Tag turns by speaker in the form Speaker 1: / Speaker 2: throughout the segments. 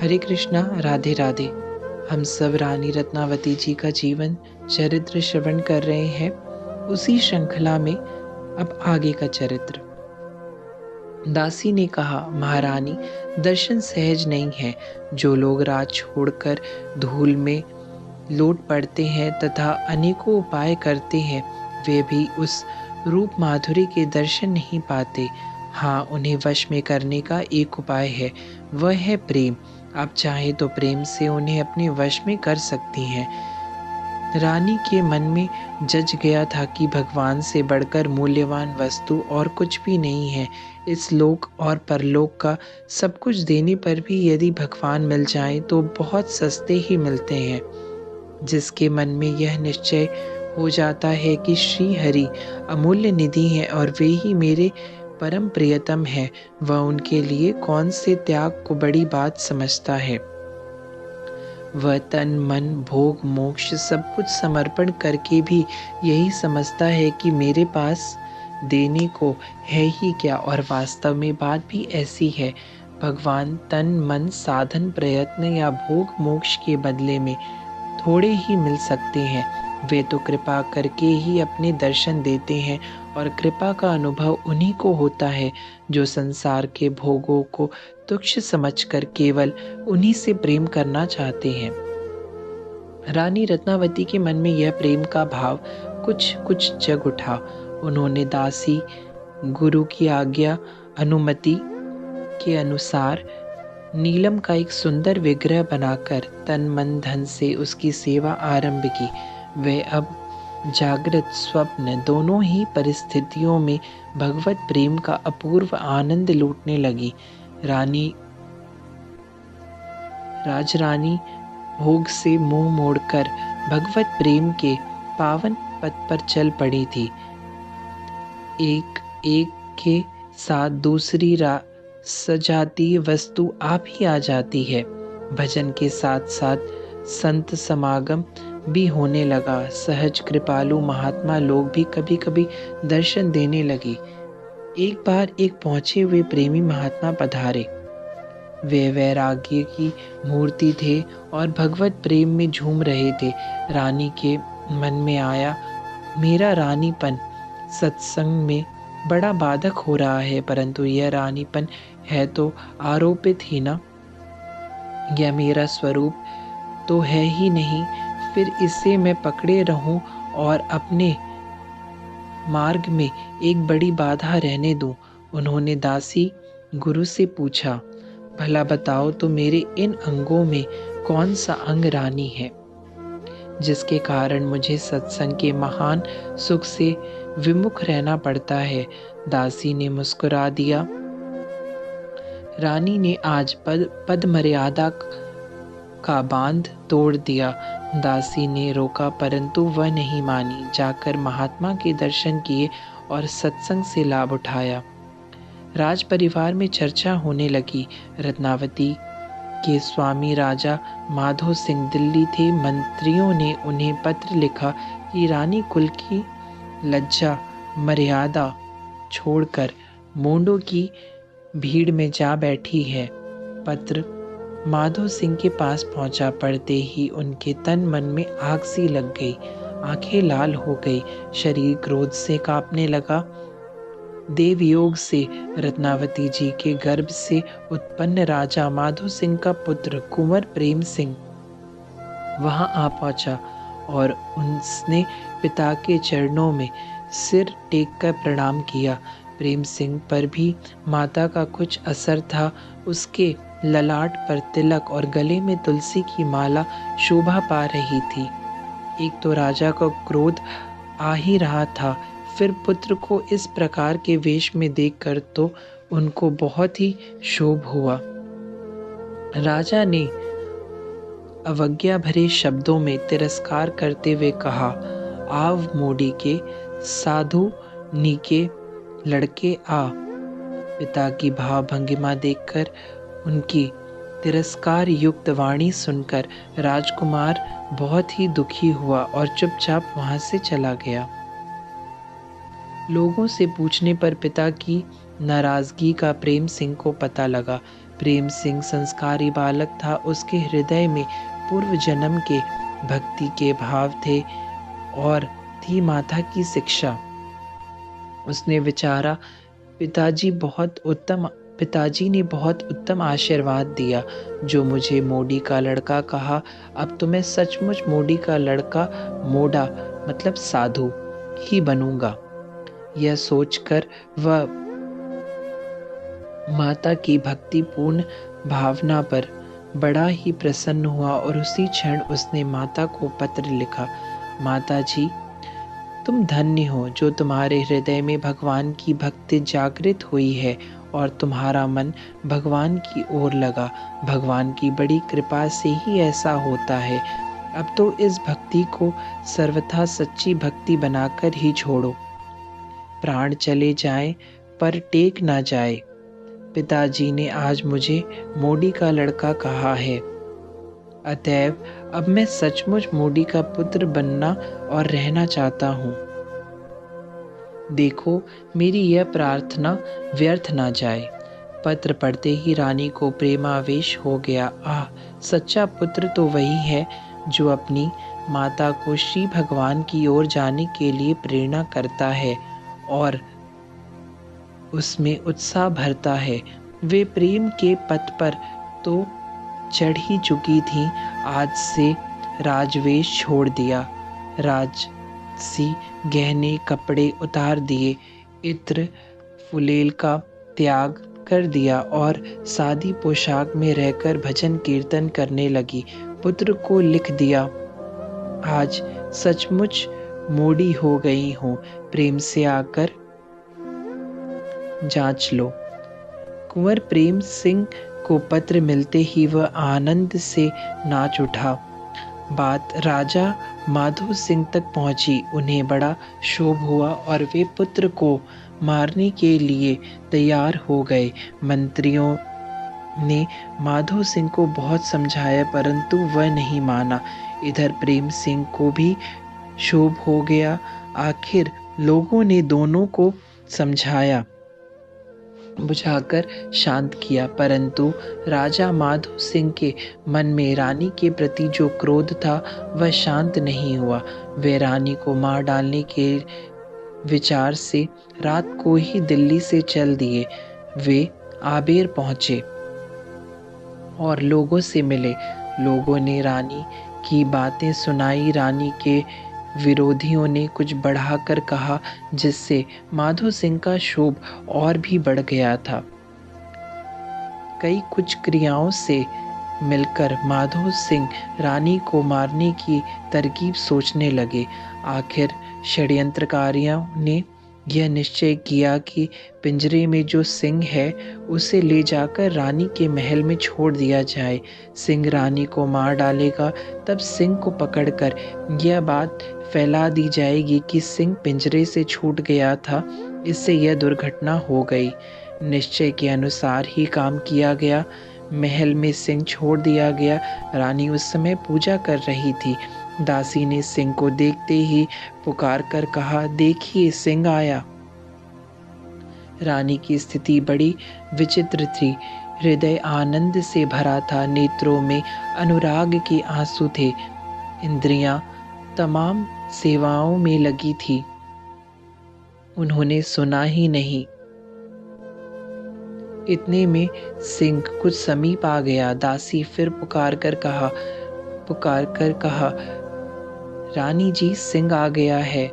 Speaker 1: हरे कृष्णा, राधे राधे। हम सब रानी रत्नावती जी का जीवन चरित्र श्रवण कर रहे हैं। उसी श्रृंखला में अब आगे का चरित्र। दासी ने कहा, महारानी, दर्शन सहज नहीं है। जो लोग राज छोड़कर धूल में लौट पड़ते हैं तथा अनेकों उपाय करते हैं, वे भी उस रूप माधुरी के दर्शन नहीं पाते। हाँ, उन्हें वश में करने का एक उपाय है, वह है प्रेम। आप चाहे तो प्रेम से उन्हें अपने वश में कर सकती हैं। रानी के मन में जज गया था कि भगवान से बढ़कर मूल्यवान वस्तु और कुछ भी नहीं है। इस लोक और परलोक का सब कुछ देने पर भी यदि भगवान मिल जाए तो बहुत सस्ते ही मिलते हैं। जिसके मन में यह निश्चय हो जाता है कि श्री हरि अमूल्य निधि है और वे ही मेरे परम प्रियतम है, वह उनके लिए कौन से त्याग को बड़ी बात समझता है। वह तन मन भोग मोक्ष सब कुछ समर्पण करके भी यही समझता है कि मेरे पास देने को है ही क्या। और वास्तव में बात भी ऐसी है। भगवान तन मन साधन प्रयत्न या भोग मोक्ष के बदले में थोड़े ही मिल सकते हैं। वे तो कृपा करके ही अपने दर्शन देते हैं और कृपा का अनुभव उन्हीं को होता है जो संसार के भोगों को तुच्छ समझकर केवल उन्हीं से प्रेम करना चाहते हैं। रानी रत्नावती के मन में यह प्रेम का भाव कुछ कुछ जग उठा। उन्होंने दासी गुरु की आज्ञा अनुमति के अनुसार नीलम का एक सुंदर विग्रह बनाकर तन मन धन से उसकी सेवा आरंभ की। वह अब जागृत स्वप्न दोनों ही परिस्थितियों में भगवत प्रेम का अपूर्व आनंद लूटने लगी। राजरानी भोग से मुंह मोड़कर भगवत प्रेम के पावन पथ पर चल पड़ी थी। एक एक के साथ दूसरी सजातीय वस्तु आप ही आ जाती है। भजन के साथ साथ संत समागम भी होने लगा। सहज कृपालु महात्मा लोग भी कभी कभी दर्शन देने लगे। एक बार एक पहुंचे हुए प्रेमी महात्मा पधारे। वे वैराग्य की मूर्ति थे और भगवत प्रेम में झूम रहे थे। रानी के मन में आया, मेरा रानीपन सत्संग में बड़ा बाधक हो रहा है, परंतु यह रानीपन है तो आरोपित ही ना। यह मेरा स्वरूप तो है ही नहीं, फिर इसे मैं पकड़े रहूं और अपने मार्ग में एक बड़ी बाधा रहने दूं। उन्होंने दासी गुरु से पूछा, भला बताओ तो मेरे इन अंगों में कौन सा अंग रानी है जिसके कारण मुझे सत्संग के महान सुख से विमुख रहना पड़ता है। दासी ने मुस्कुरा दिया। रानी ने आज पद मर्यादा का बांध तोड़ दिया। दासी ने रोका परंतु वह नहीं मानी। जाकर महात्मा के दर्शन किए और सत्संग से लाभ उठाया। राज परिवार में चर्चा होने लगी। रत्नावती के स्वामी राजा माधो सिंह दिल्ली थे। मंत्रियों ने उन्हें पत्र लिखा कि रानी कुल की लज्जा मर्यादा छोड़कर मोंडों की भीड़ में जा बैठी है। पत्र माधो सिंह के पास पहुंचा। पढ़ते ही उनके तन मन में आग सी लग गई, आंखें लाल हो गई, शरीर क्रोध से कांपने लगा। देवयोग से रत्नावती जी के गर्भ से उत्पन्न राजा माधो सिंह का पुत्र कुंवर प्रेम सिंह वहां आ पहुंचा और उसने पिता के चरणों में सिर टेककर प्रणाम किया। प्रेम सिंह पर भी माता का कुछ असर था। उसके ललाट पर तिलक और गले में तुलसी की माला शोभा पा रही थी। एक तो राजा का क्रोध आ ही रहा था, फिर पुत्र को इस प्रकार के वेश में देखकर तो उनको बहुत ही क्षोभ हुआ। राजा ने अवज्ञा भरे शब्दों में तिरस्कार करते हुए कहा, आव मोड़ी के साधु नीके लड़के आ। पिता की भाव भंगिमा देखकर, उनकी तिरस्कार युक्त वाणी सुनकर राजकुमार बहुत ही दुखी हुआ और चुपचाप वहां से चला गया। लोगों से पूछने पर पिता की नाराजगी का प्रेम सिंह को पता लगा। प्रेम सिंह संस्कारी बालक था। उसके हृदय में पूर्व जन्म के भक्ति के भाव थे और थी माता की शिक्षा। उसने विचारा, पिताजी ने बहुत उत्तम आशीर्वाद दिया जो मुझे मोडी का लड़का कहा। अब तो मैं सचमुच मोडी का लड़का, मोडा मतलब साधु ही बनूंगा। यह सोचकर वह माता की भक्तिपूर्ण भावना पर बड़ा ही प्रसन्न हुआ और उसी क्षण उसने माता को पत्र लिखा। माता जी, तुम धन्य हो जो तुम्हारे हृदय में भगवान की भक्ति जागृत हुई है और तुम्हारा मन भगवान की ओर लगा। भगवान की बड़ी कृपा से ही ऐसा होता है। अब तो इस भक्ति को सर्वथा सच्ची भक्ति बनाकर ही छोड़ो। प्राण चले जाएं पर टेक ना जाए। पिताजी ने आज मुझे मोडी का लड़का कहा है, अतएव अब मैं सचमुच मोडी का पुत्र बनना और रहना चाहता हूँ। देखो, मेरी यह प्रार्थना व्यर्थ ना जाए। पत्र पढ़ते ही रानी को प्रेमावेश हो गया। आह, सच्चा पुत्र तो वही है जो अपनी माता को श्री भगवान की ओर जाने के लिए प्रेरणा करता है और उसमें उत्साह भरता है। वे प्रेम के पथ पर तो चढ़ ही चुकी थी। आज से राजवेश छोड़ दिया, राजसी गहने कपड़े उतार दिए, इत्र फुलेल का त्याग कर दिया और सादी पोशाक में रहकर भजन कीर्तन करने लगी। पुत्र को लिख दिया, आज सचमुच मोडी हो गई हूँ, प्रेम से आकर जांच लो। कुंवर प्रेम सिंह को पत्र मिलते ही वह आनंद से नाच उठा। बात राजा माधो सिंह तक पहुंची। उन्हें बड़ा क्षोभ हुआ और वे पुत्र को मारने के लिए तैयार हो गए। मंत्रियों ने माधो सिंह को बहुत समझाया परंतु वह नहीं माना। इधर प्रेम सिंह को भी क्षोभ हो गया। आखिर लोगों ने दोनों को समझाया बुझाकर शांत किया, परंतु राजा माधो सिंह के मन में रानी के प्रति जो क्रोध था वह शांत नहीं हुआ। वे रानी को मार डालने के विचार से रात को ही दिल्ली से चल दिए। वे आबेर पहुंचे और लोगों से मिले। लोगों ने रानी की बातें सुनाई। रानी के विरोधियों ने कुछ बढ़ाकर कहा जिससे माधो सिंह का क्षोभ और भी बढ़ गया था। कई कुछ क्रियाओं से मिलकर माधो सिंह रानी को मारने की तरकीब सोचने लगे। आखिर षड्यंत्रकारियों ने यह निश्चय किया कि पिंजरे में जो सिंह है उसे ले जाकर रानी के महल में छोड़ दिया जाए। सिंह रानी को मार डालेगा, तब सिंह को पकड़कर यह बात फैला दी जाएगी कि सिंह पिंजरे से छूट गया था, इससे यह दुर्घटना हो गई। निश्चय के अनुसार ही काम किया गया। महल में सिंह छोड़ दिया गया। रानी उस समय पूजा कर रही थी। दासी ने सिंह को देखते ही पुकार कर कहा, देखिए सिंह आया। रानी की स्थिति बड़ी विचित्र थी। हृदय आनंद से भरा था, नेत्रों में अनुराग के आंसू थे। इंद्रियां तमाम सेवाओं में लगी थी। उन्होंने सुना ही नहीं। इतने में सिंह कुछ समीप आ गया। दासी फिर पुकार कर कहा, रानी जी, सिंह आ गया है।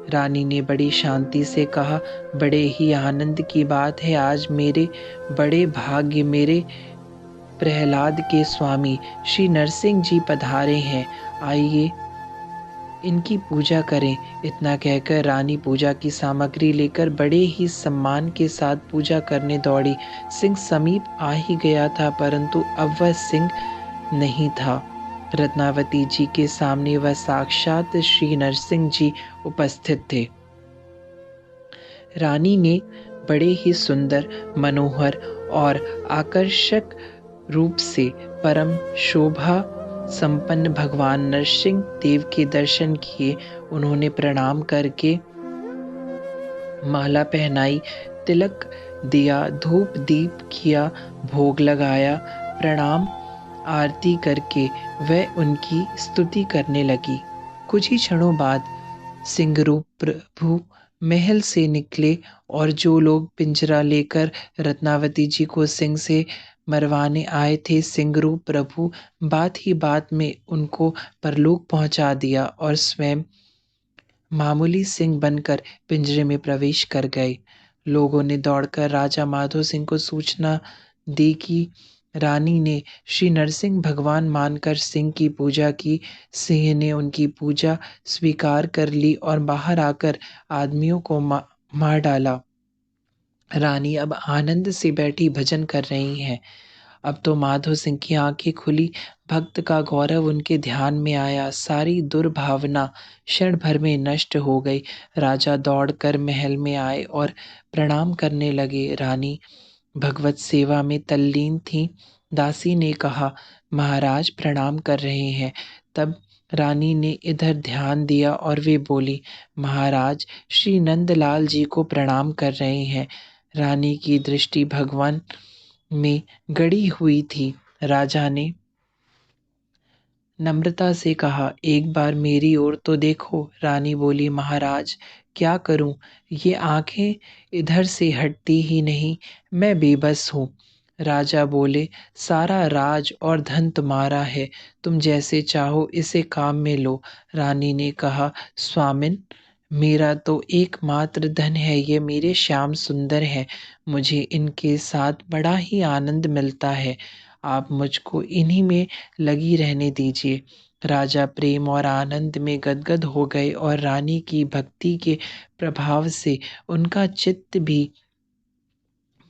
Speaker 1: रानी ने बड़ी शांति से कहा, बड़े ही आनंद की बात है। आज मेरे बड़े भाग्य, मेरे प्रहलाद के स्वामी श्री नरसिंह जी पधारे हैं। आइए इनकी पूजा करें। इतना कहकर रानी पूजा की सामग्री लेकर बड़े ही सम्मान के साथ पूजा करने दौड़ी। सिंह समीप आ ही गया था, परंतु अब वह सिंह नहीं था। रत्नावती जी के सामने वह साक्षात श्री नरसिंह जी उपस्थित थे। रानी ने बड़े ही सुंदर, मनोहर और आकर्षक रूप से परम शोभा संपन्न भगवान नरसिंह देव के दर्शन किए। उन्होंने प्रणाम करके माला पहनाई, तिलक दिया, धूप दीप किया, भोग लगाया, प्रणाम आरती करके वह उनकी स्तुति करने लगी। कुछ ही क्षणों बाद सिंगरूप प्रभु महल से निकले और जो लोग पिंजरा लेकर रत्नावती जी को सिंह से मरवाने आए थे, सिंगरूप प्रभु बात ही बात में उनको परलोक पहुंचा दिया और स्वयं मामूली सिंह बनकर पिंजरे में प्रवेश कर गए। लोगों ने दौड़कर राजा माधो सिंह को सूचना दी कि रानी ने श्री नरसिंह भगवान मानकर सिंह की पूजा की। सिंह ने उनकी पूजा स्वीकार कर ली और बाहर आकर आदमियों को मार डाला। रानी अब आनंद से बैठी भजन कर रही हैं। अब तो माधो सिंह की आंखें खुली, भक्त का गौरव उनके ध्यान में आया, सारी दुर्भावना क्षण भर में नष्ट हो गई। राजा दौड़कर महल में आए और प्रणाम करने लगे। रानी भगवत सेवा में तल्लीन थी। दासी ने कहा, महाराज प्रणाम कर रहे हैं। तब रानी ने इधर ध्यान दिया और वे बोली, महाराज श्री नंदलाल जी को प्रणाम कर रहे हैं। रानी की दृष्टि भगवान में गड़ी हुई थी। राजा ने नम्रता से कहा, एक बार मेरी ओर तो देखो। रानी बोली, महाराज क्या करूं, ये आंखें इधर से हटती ही नहीं, मैं बेबस हूँ। राजा बोले, सारा राज और धन तुम्हारा है, तुम जैसे चाहो इसे काम में लो। रानी ने कहा, स्वामिन मेरा तो एकमात्र धन है, ये मेरे श्याम सुंदर हैं, मुझे इनके साथ बड़ा ही आनंद मिलता है, आप मुझको इन्हीं में लगी रहने दीजिए। राजा प्रेम और आनंद में गदगद हो गए और रानी की भक्ति के प्रभाव से उनका चित्त भी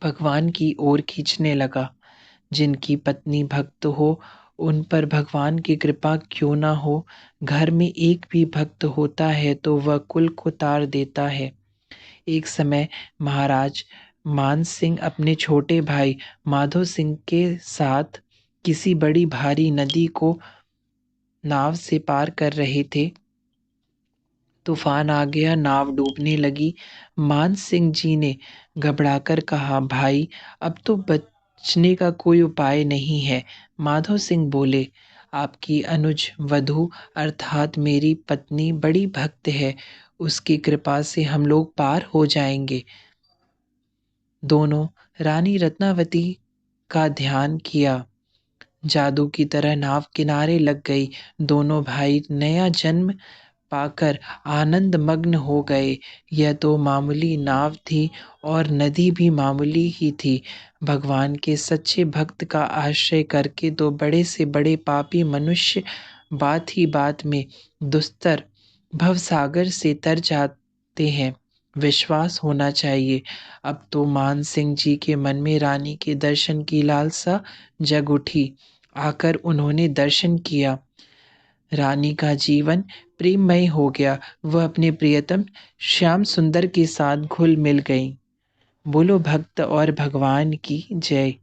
Speaker 1: भगवान की ओर खींचने लगा। जिनकी पत्नी भक्त हो उन पर भगवान की कृपा क्यों ना हो। घर में एक भी भक्त होता है तो वह कुल को तार देता है। एक समय महाराज मान सिंह अपने छोटे भाई माधो सिंह के साथ किसी बड़ी भारी नदी को नाव से पार कर रहे थे। तूफान आ गया, नाव डूबने लगी। मान सिंह जी ने घबराकर कहा, भाई अब तो बचने का कोई उपाय नहीं है। माधो सिंह बोले, आपकी अनुज वधु अर्थात मेरी पत्नी बड़ी भक्त है, उसकी कृपा से हम लोग पार हो जाएंगे। दोनों रानी रत्नावती का ध्यान किया, जादू की तरह नाव किनारे लग गई। दोनों भाई नया जन्म पाकर आनंद मग्न हो गए। यह तो मामूली नाव थी और नदी भी मामूली ही थी। भगवान के सच्चे भक्त का आश्रय करके तो बड़े से बड़े पापी मनुष्य बात ही बात में दुस्तर भवसागर से तर जाते हैं। विश्वास होना चाहिए। अब तो मान सिंह जी के मन में रानी के दर्शन की लालसा जग उठी। आकर उन्होंने दर्शन किया। रानी का जीवन प्रेममय हो गया। वह अपने प्रियतम श्याम सुंदर के साथ घुल मिल गई। बोलो भक्त और भगवान की जय।